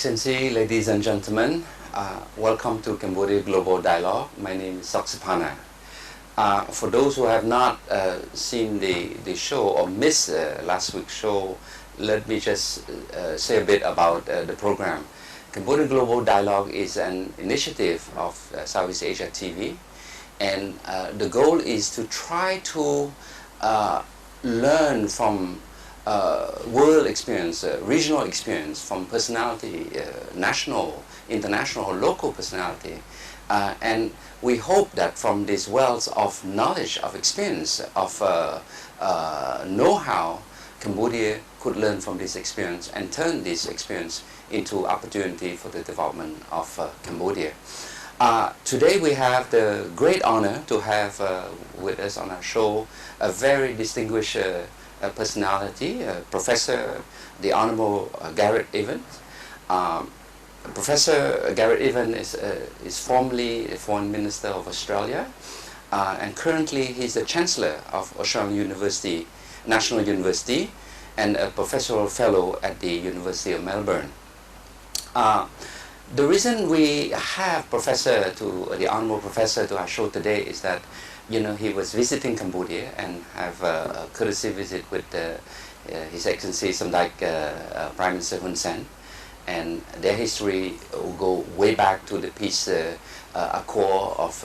Excellency, ladies and gentlemen, welcome to Cambodia Global Dialogue. My name is Siphana. For those who have not seen the show or missed last week's show, let me just say a bit about the program. Cambodia Global Dialogue is an initiative of Southeast Asia TV, and the goal is to try to learn from world experience, regional experience, from personality, national, international, local personality, and we hope that from this wealth of knowledge, of experience, of know-how, Cambodia could learn from this experience and turn this experience into opportunity for the development of Cambodia. Today we have the great honor to have with us on our show a very distinguished personality, Professor, the Honorable Gareth Evans. Professor Gareth Evans is formerly the Foreign Minister of Australia, and currently he's the Chancellor of Australian University, National University, and a professional fellow at the University of Melbourne. The reason we have the Honorable Professor to our show today is that he was visiting Cambodia and have a courtesy visit with His Excellency Samdech Prime Minister Hun Sen, and their history will go way back to the peace accord of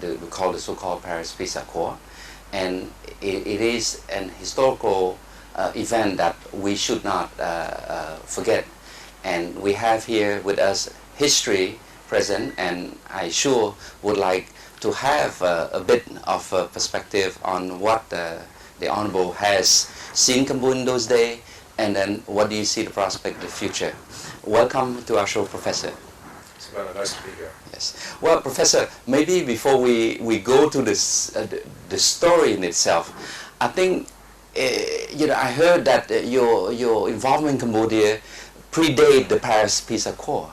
we call the so-called Paris Peace Accord, and it is an historical event that we should not forget. And we have here with us history present, and I sure would like to have a bit of a perspective on what the Honorable has seen Cambodia in those days, and then what do you see the prospect of the future. Welcome to our show, Professor. It's very nice to be here. Yes. Well, Professor, maybe before we go to this, the story in itself, I think, I heard that your involvement in Cambodia predate the Paris Peace Accord.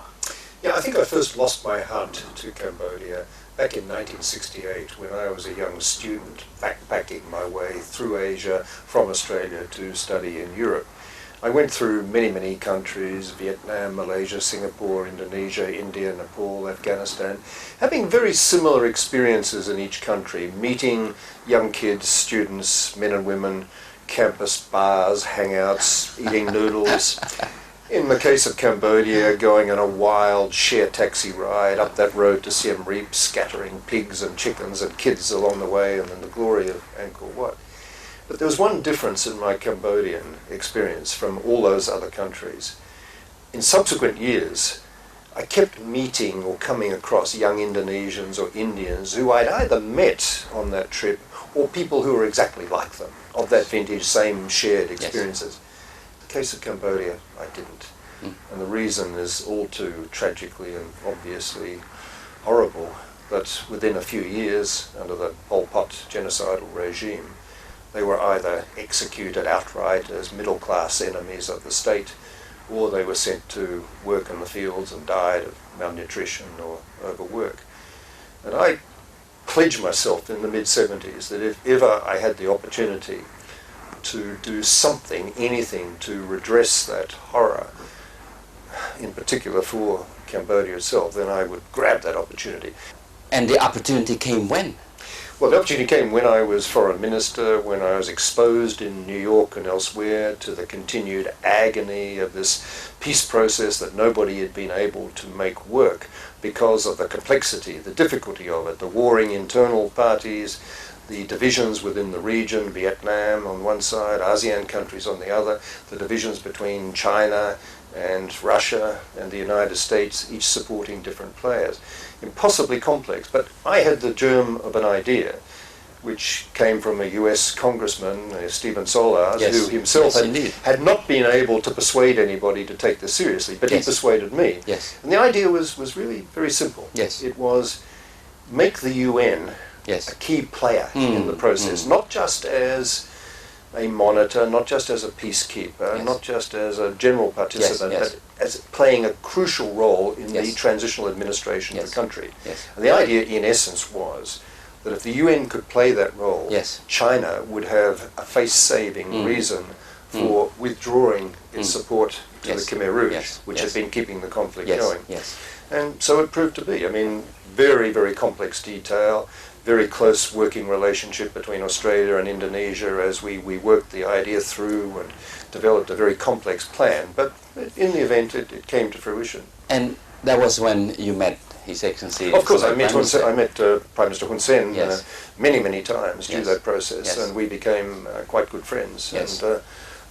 Yeah, I think I first lost my heart to Cambodia back in 1968 when I was a young student backpacking my way through Asia from Australia to study in Europe. I went through many countries: Vietnam, Malaysia, Singapore, Indonesia, India, Nepal, Afghanistan, having very similar experiences in each country, meeting young kids, students, men and women, campus bars, hangouts, eating noodles. In the case of Cambodia, going on a wild share taxi ride up that road to Siem Reap, scattering pigs and chickens and kids along the way, and then the glory of Angkor Wat. But there was one difference in my Cambodian experience from all those other countries. In subsequent years, I kept meeting or coming across young Indonesians or Indians who I'd either met on that trip or people who were exactly like them, of that vintage, same shared experiences. Yes. In the case of Cambodia, I didn't. And the reason is all too tragically and obviously horrible, that within a few years, under the Pol Pot genocidal regime, they were either executed outright as middle-class enemies of the state, or they were sent to work in the fields and died of malnutrition or overwork. And I pledged myself in the mid-70s that if ever I had the opportunity to do something, anything, to redress that horror, in particular for Cambodia itself, then I would grab that opportunity. And the opportunity came when? Well, the opportunity came when I was Foreign Minister, when I was exposed in New York and elsewhere to the continued agony of this peace process that nobody had been able to make work because of the complexity, the difficulty of it, the warring internal parties, the divisions within the region, Vietnam on one side, ASEAN countries on the other, the divisions between China and Russia and the United States, each supporting different players. Impossibly complex, but I had the germ of an idea which came from a US congressman, Stephen Solars, yes. who himself had not been able to persuade anybody to take this seriously, but yes. he persuaded me. Yes. And the idea was really very simple. Yes. It was make the UN yes. a key player in the process, not just as a monitor, not just as a peacekeeper, yes. not just as a general participant, yes. but as playing a crucial role in yes. the transitional administration yes. of the country. Yes. And the idea, in essence, was that if the UN could play that role, yes. China would have a face-saving reason for withdrawing its support to Yes. the Khmer Rouge, Yes. which Yes. had been keeping the conflict Yes. going. Yes. And so it proved to be. I mean, very, very complex detail, very close working relationship between Australia and Indonesia as we worked the idea through and developed a very complex plan. But in the event, it came to fruition. And that was when you met His Excellency. Of course, I Prime met Minister. Prime Minister Hun Sen Yes. many, many times through Yes. that process, Yes. and we became quite good friends. Yes. And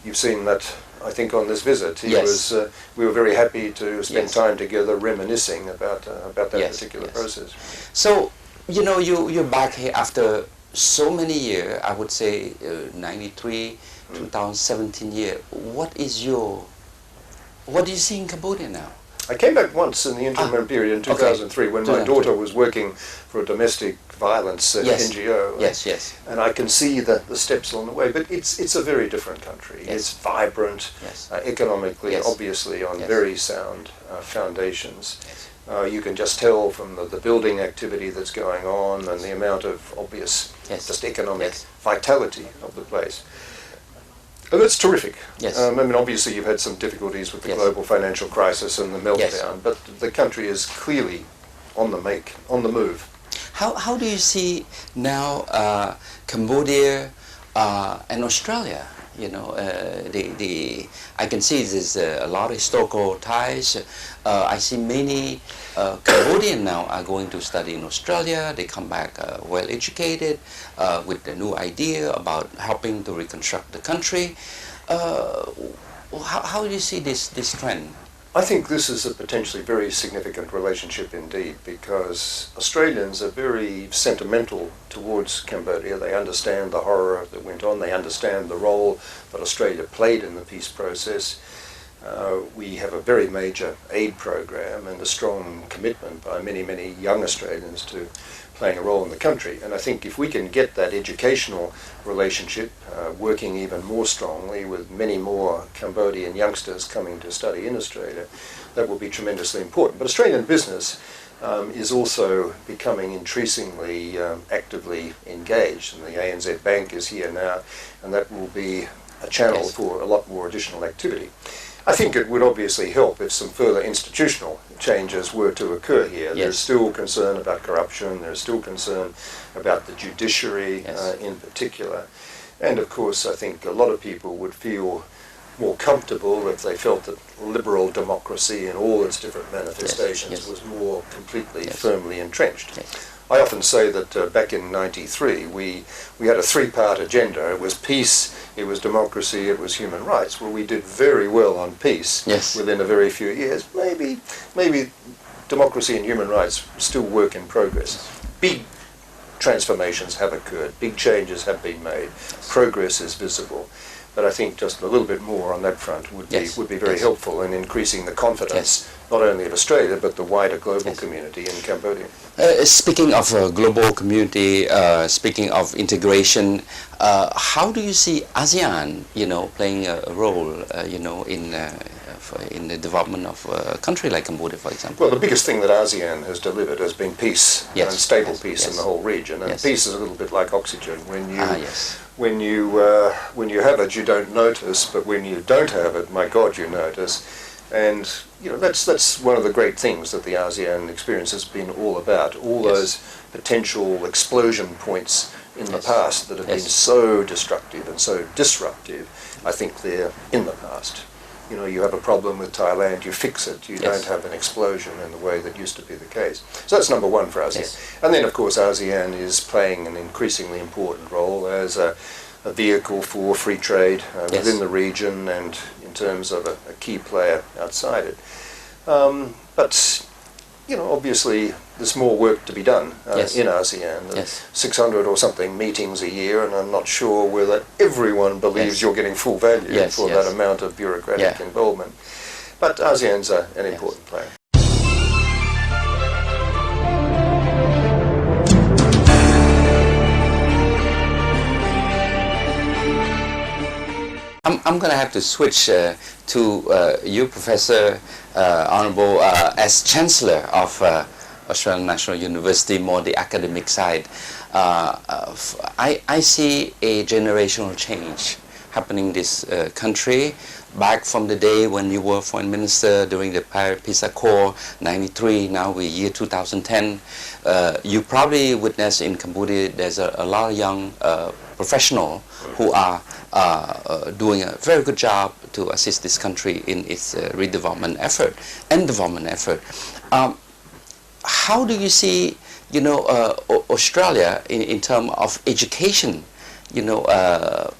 you've seen that, I think, on this visit. Yes. We were very happy to spend Yes. time together reminiscing about that Yes. particular Yes. process. So, you know, you're back here after so many years, I would say 93, 2017 year. What do you see in Cambodia now? I came back once in the interim period in 2003 when my 2003. daughter was working for a domestic violence Yes. NGO. Yes, yes. And I can see the steps along the way, but it's a very different country. Yes. It's vibrant, Yes. economically, Yes. obviously on Yes. very sound foundations. Yes. You can just tell from the building activity that's going on and the amount of obvious Yes. just economic Yes. vitality of the place. And that's terrific. Yes. I mean, obviously you've had some difficulties with the Yes. global financial crisis and the meltdown, Yes. but the country is clearly on the move. How do you see now Cambodia and Australia? You know, I can see there's a lot of historical ties. I see many Cambodians now are going to study in Australia. They come back well educated with a new idea about helping to reconstruct the country. How do you see this trend? I think this is a potentially very significant relationship indeed, because Australians are very sentimental towards Cambodia. They understand the horror that went on. They understand the role that Australia played in the peace process. We have a very major aid program and a strong commitment by many, many young Australians to playing a role in the country. And I think if we can get that educational relationship working even more strongly with many more Cambodian youngsters coming to study in Australia, that will be tremendously important. But Australian business is also becoming increasingly actively engaged, and the ANZ Bank is here now, and that will be a channel Yes. for a lot more additional activity. I think it would obviously help if some further institutional changes were to occur here. Yes. There's still concern about corruption, there's still concern about the judiciary Yes. in particular. And of course, I think a lot of people would feel more comfortable if they felt that liberal democracy in all its different manifestations Yes. was more completely Yes. firmly entrenched. Yes. I often say that back in '93 we had a three-part agenda. It was peace, it was democracy, it was human rights. Well, we did very well on peace Yes. within a very few years. Maybe democracy and human rights still work in progress. Big transformations have occurred, big changes have been made, progress is visible. But I think just a little bit more on that front would Yes. be very Yes. helpful in increasing the confidence not only of Australia but the wider global Yes. community in Cambodia. Speaking of global community, speaking of integration, how do you see ASEAN, playing a role, in the development of a country like Cambodia, for example? Well, the biggest thing that ASEAN has delivered has been peace Yes. and stable Yes. peace in Yes. the whole region. And Yes. peace is a little bit like oxygen. Yes. When you have it, you don't notice, but when you don't have it, my God, you notice. And that's one of the great things that the ASEAN experience has been all about. All Yes. those potential explosion points in the Yes. past that have Yes. been so destructive and so disruptive, I think they're in the past. You have a problem with Thailand, you fix it. You Yes. don't have an explosion in the way that used to be the case. So that's number one for ASEAN. Yes. And then, of course, ASEAN is playing an increasingly important role as a vehicle for free trade Yes. within the region and in terms of a key player outside it. But obviously there's more work to be done Yes. in ASEAN. Yes. 600 or something meetings a year, and I'm not sure whether everyone believes Yes. you're getting full value Yes, for yes. that amount of bureaucratic Yeah. involvement. But ASEAN's an Yes. important player. I'm going to have to switch to you, Professor, Honorable, as Chancellor of Australian National University, more the academic side. I see a generational change happening in this country. Back from the day when you were foreign minister during the Paris Accord, 93, now we're year 2010, you probably witnessed in Cambodia there's a lot of young professionals who are doing a very good job to assist this country in its redevelopment effort and development effort. How do you see, Australia in terms of education,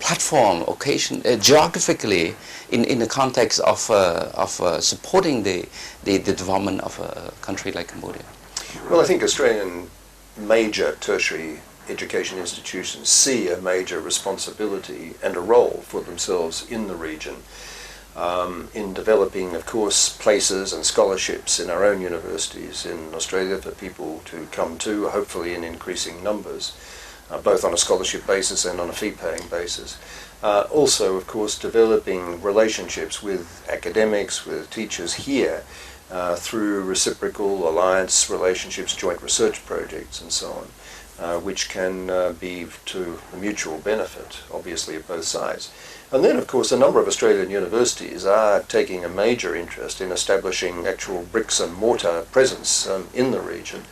platform, occasion, geographically, in the context of supporting the development of a country like Cambodia? Well, I think Australian major tertiary education institutions see a major responsibility and a role for themselves in the region in developing, of course, places and scholarships in our own universities in Australia for people to come to, hopefully in increasing numbers, both on a scholarship basis and on a fee-paying basis. Also, of course, developing relationships with academics, with teachers here, through reciprocal alliance relationships, joint research projects and so on, which can be to the mutual benefit, obviously, of both sides. And then, of course, a number of Australian universities are taking a major interest in establishing actual bricks and mortar presence in the region.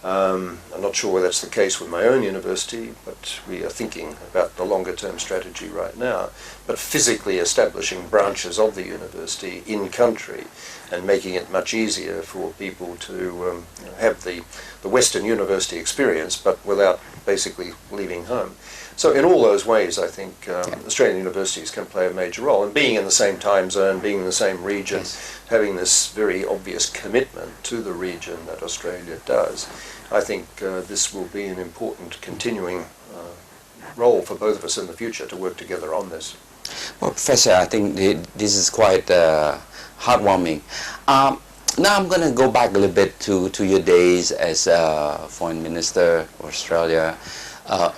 I'm not sure whether that's the case with my own university, but we are thinking about the longer term strategy right now. But physically establishing branches of the university in country and making it much easier for people to have the Western university experience, but without basically leaving home. So in all those ways, I think Australian universities can play a major role. And being in the same time zone, being in the same region, having this very obvious commitment to the region that Australia does, I think this will be an important continuing role for both of us in the future to work together on this. Well, Professor, I think this is quite heartwarming. Now I'm going to go back a little bit to your days as Foreign Minister of Australia.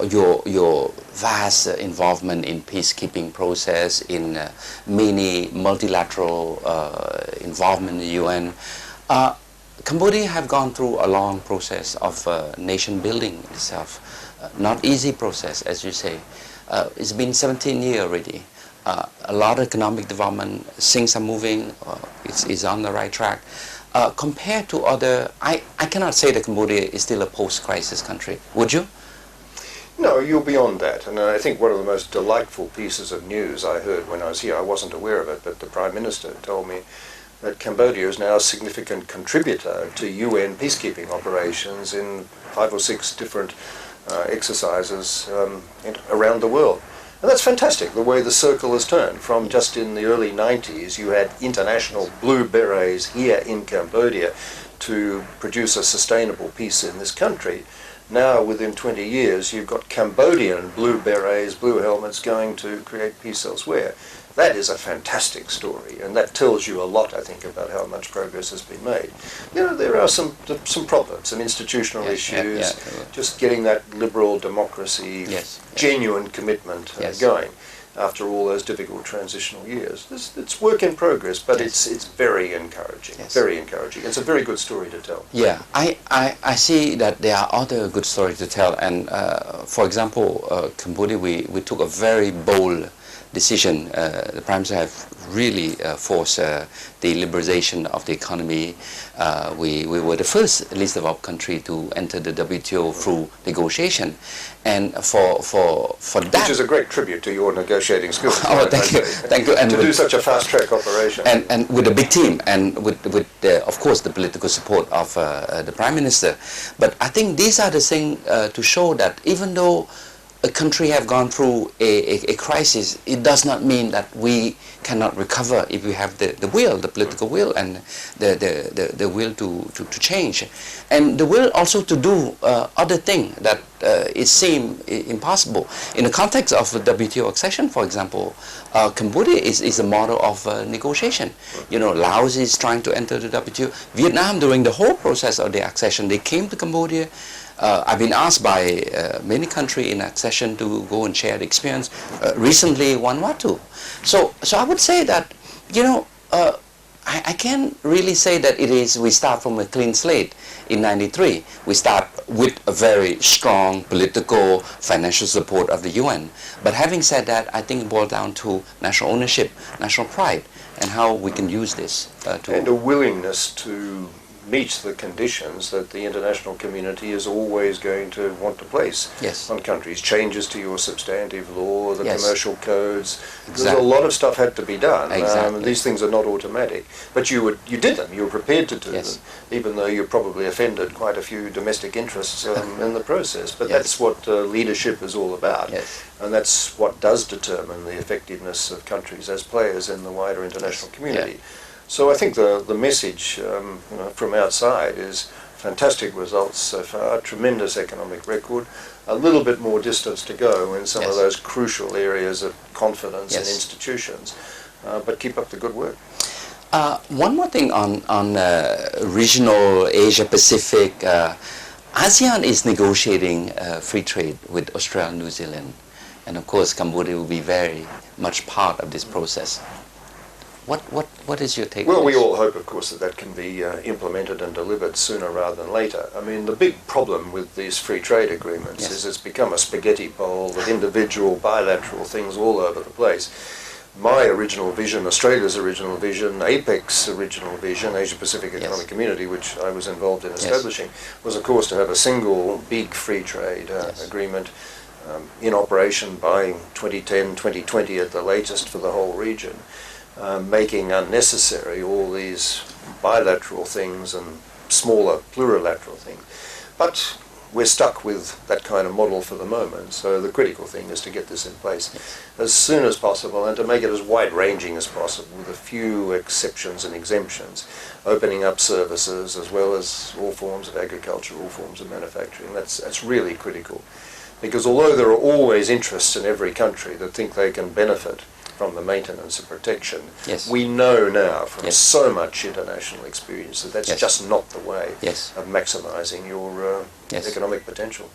Your vast involvement in peacekeeping process, in many multilateral involvement in the UN. Cambodia have gone through a long process of nation building itself. Not easy process, as you say. It's been 17 years already. A lot of economic development, things are moving, it's on the right track. Compared to other, I cannot say that Cambodia is still a post-crisis country. Would you? No, you're beyond that. And I think one of the most delightful pieces of news I heard when I was here, I wasn't aware of it, but the Prime Minister told me that Cambodia is now a significant contributor to UN peacekeeping operations in 5 or 6 different exercises around the world. And that's fantastic, the way the circle has turned. From just in the early 90s, you had international blue berets here in Cambodia to produce a sustainable peace in this country. Now, within 20 years, you've got Cambodian blue berets, blue helmets going to create peace elsewhere. That is a fantastic story, and that tells you a lot, I think, about how much progress has been made. There are some problems, some institutional issues, just getting that liberal democracy, genuine commitment going after all those difficult transitional years. It's work in progress, but it's very encouraging, very encouraging. It's a very good story to tell. Yeah, I see that there are other good stories to tell, and for example, Cambodia, we took a very bold decision. The Prime Minister have really forced the liberalization of the economy. We were the first least developed country to enter the WTO through negotiation, and for that, which is a great tribute to your negotiating skills. Oh, thank you. And to do such a fast track operation, and with a big team, and with of course the political support of the Prime Minister. But I think these are the things to show that even though a country have gone through a crisis, it does not mean that we cannot recover if we have the will, the political will, and the will to change, and the will also to do other things that it seems impossible. In the context of WTO accession, for example, Cambodia is a model of negotiation. Laos is trying to enter the WTO. Vietnam, during the whole process of the accession, they came to Cambodia. I've been asked by many countries in accession to go and share the experience. Recently, Vanuatu. So I would say that, I can't really say that it is we start from a clean slate in 93. We start with a very strong political, financial support of the UN. But having said that, I think it boils down to national ownership, national pride, and how we can use this and a willingness to meet the conditions that the international community is always going to want to place on countries. Changes to your substantive law, the commercial codes. There's a lot of stuff had to be done. These things are not automatic. But you did them. You were prepared to do them, even though you probably offended quite a few domestic interests in the process. But that's what leadership is all about. And that's what does determine the effectiveness of countries as players in the wider international community. So I think the message from outside is fantastic results so far, tremendous economic record, a little bit more distance to go in some of those crucial areas of confidence in institutions, but keep up the good work. One more thing on regional Asia-Pacific. ASEAN is negotiating free trade with Australia and New Zealand, and of course Cambodia will be very much part of this process. What is your take? Well, we all hope, of course, that can be implemented and delivered sooner rather than later. I mean, the big problem with these free trade agreements is it's become a spaghetti bowl of individual bilateral things all over the place. My original vision, Australia's original vision, APEC's original vision, Asia-Pacific Economic Community, which I was involved in establishing, was, of course, to have a single big free trade agreement in operation by 2010, 2020 at the latest for the whole region. Making unnecessary all these bilateral things and smaller plurilateral things. But we're stuck with that kind of model for the moment, so the critical thing is to get this in place as soon as possible and to make it as wide-ranging as possible with a few exceptions and exemptions, opening up services as well as all forms of agriculture, all forms of manufacturing. That's really critical, because although there are always interests in every country that think they can benefit from the maintenance and protection, we know now from so much international experience that that's just not the way of maximising your economic potential.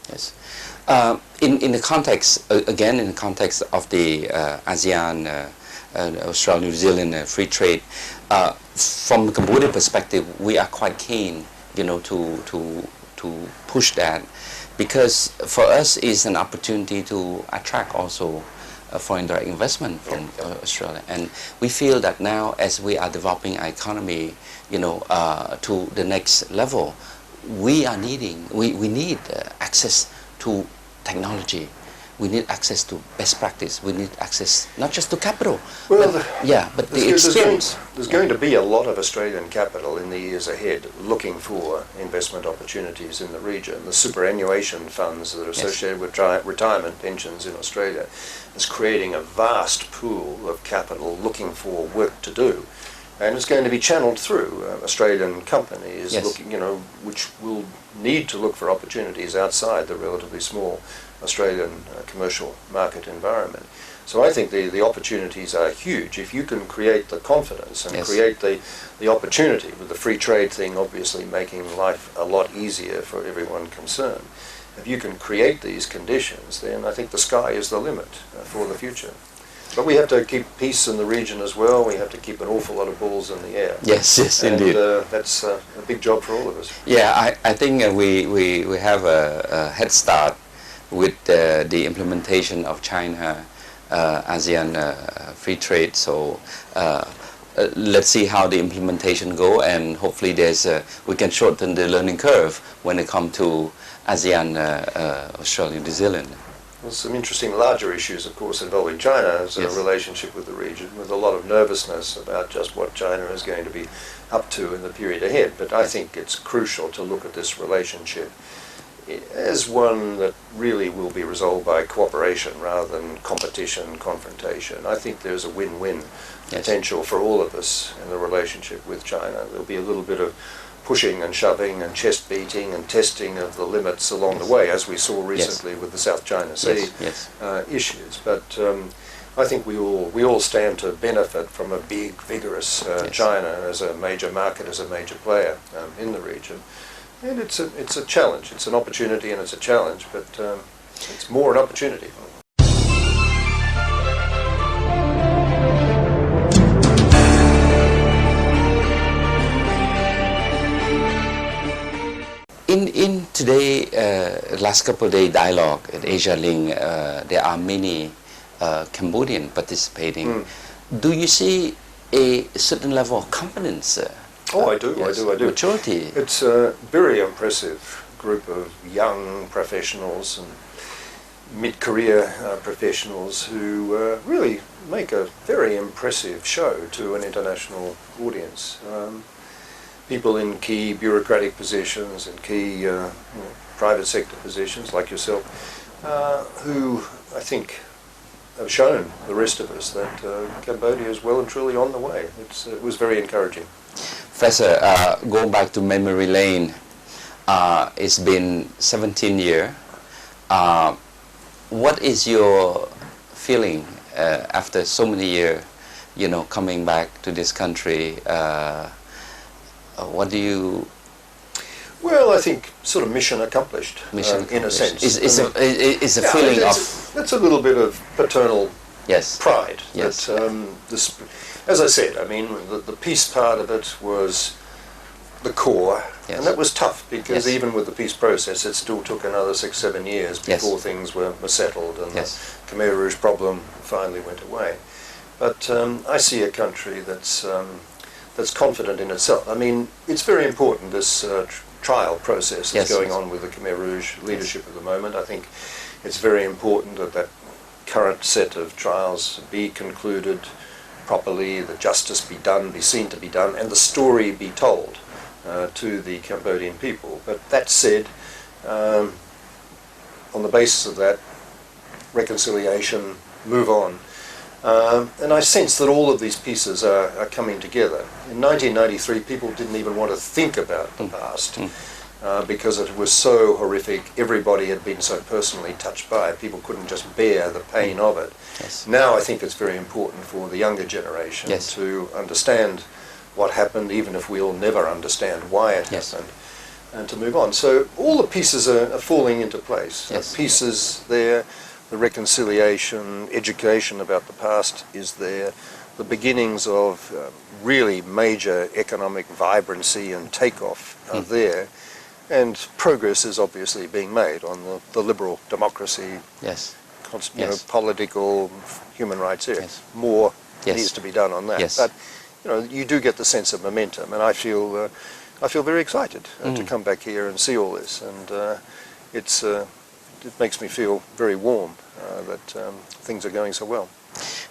In the context, again, in the context of the ASEAN, Australia, New Zealand free trade, from the Cambodia perspective, we are quite keen, to push that, because for us it's an opportunity to attract also foreign direct investment from Australia, and we feel that now as we are developing our economy, to the next level, we need access to technology. We need access to best practice. We need access not just to capital, but the experience. There's going to be a lot of Australian capital in the years ahead looking for investment opportunities in the region. The superannuation funds that are associated with retirement pensions in Australia is creating a vast pool of capital looking for work to do. And it's going to be channeled through Australian companies looking, which will need to look for opportunities outside the relatively small Australian commercial market environment. So I think the opportunities are huge. If you can create the confidence and create the opportunity, with the free trade thing obviously making life a lot easier for everyone concerned, if you can create these conditions, then I think the sky is the limit for the future. But we have to keep peace in the region as well. We have to keep an awful lot of balls in the air. Yes, indeed. That's a big job for all of us. Yeah, I think we have a head start with the implementation of China ASEAN free trade. So let's see how the implementation go, and hopefully we can shorten the learning curve when it comes to ASEAN, Australia, New Zealand. There's some interesting larger issues, of course, involving China's relationship with the region, with a lot of nervousness about just what China is going to be up to in the period ahead. But I think it's crucial to look at this relationship as one that really will be resolved by cooperation rather than competition, confrontation. I think there's a win-win potential for all of us in the relationship with China. There'll be a little bit of pushing and shoving and chest beating and testing of the limits along the way, as we saw recently with the South China Sea issues. But I think we all stand to benefit from a big, vigorous China as a major market, as a major player in the region. And it's a challenge. It's an opportunity and it's a challenge, but it's more an opportunity. today, last couple of days dialogue at Asia Link, there are many Cambodian participating. Do you see a certain level of confidence? Oh, I do, yes, I do. Maturity. It's a very impressive group of young professionals and mid-career professionals who really make a very impressive show to an international audience. People in key bureaucratic positions and key private sector positions like yourself, who I think have shown the rest of us that Cambodia is well and truly on the way. It was very encouraging. Professor, going back to memory lane, it's been 17 years. What is your feeling after so many years, coming back to this country? What do you... Well, I think sort of mission accomplished, in a sense. It's a feeling of... That's a little bit of paternal pride. Yes. That, as I said, I mean, the peace part of it was the core, and that was tough because even with the peace process, it still took another 6-7 years before things were settled and the Khmer Rouge problem finally went away. But I see a country that's confident in itself. I mean, it's very important, this trial process that's going on with the Khmer Rouge leadership at the moment. I think it's very important that current set of trials be concluded properly, the justice be done, be seen to be done, and the story be told to the Cambodian people. But that said, on the basis of that, reconciliation, move on. And I sense that all of these pieces are coming together. In 1993, people didn't even want to think about the past because it was so horrific. Everybody had been so personally touched by it. People couldn't just bear the pain of it. Now I think it's very important for the younger generation to understand what happened, even if we'll never understand why it happened, and to move on. So all the pieces are falling into place. The pieces there, the reconciliation, education about the past is there, the beginnings of really major economic vibrancy and takeoff are there, and progress is obviously being made on the liberal democracy, political, human rights area. More needs to be done on that. But you do get the sense of momentum, and I feel very excited to come back here and see all this, and it makes me feel very warm that things are going so well.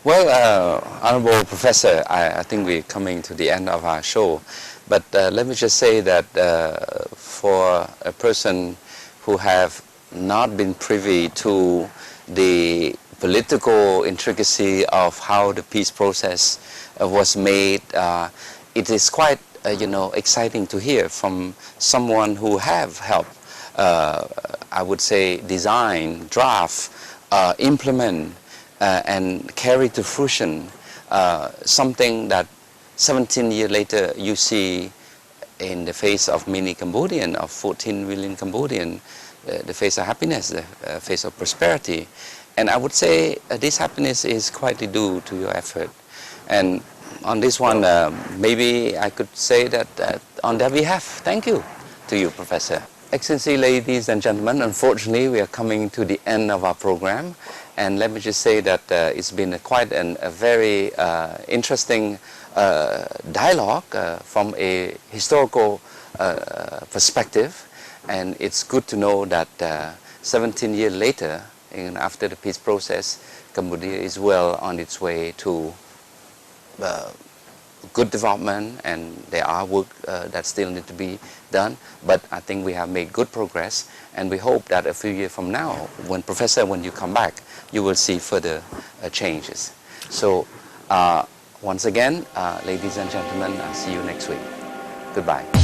Well, Honorable Professor, I think we're coming to the end of our show, but let me just say that for a person who have not been privy to the political intricacy of how the peace process was made, it is quite exciting to hear from someone who have helped I would say design, draft, implement and carry to fruition something that 17 years later you see in the face of many Cambodian, of 14 million Cambodian, the face of happiness, the face of prosperity. And I would say this happiness is quite due to your effort. And on this one, maybe I could say that on their behalf, thank you to you, Professor. Excellency, ladies and gentlemen, unfortunately we are coming to the end of our program, and let me just say that it's been quite a very interesting dialogue from a historical perspective, and it's good to know that 17 years later, after the peace process, Cambodia is well on its way to good development, and there are work that still need to be done, but I think we have made good progress, and we hope that a few years from now, when you come back, you will see further changes. So once again, ladies and gentlemen, I'll see you next week. Goodbye.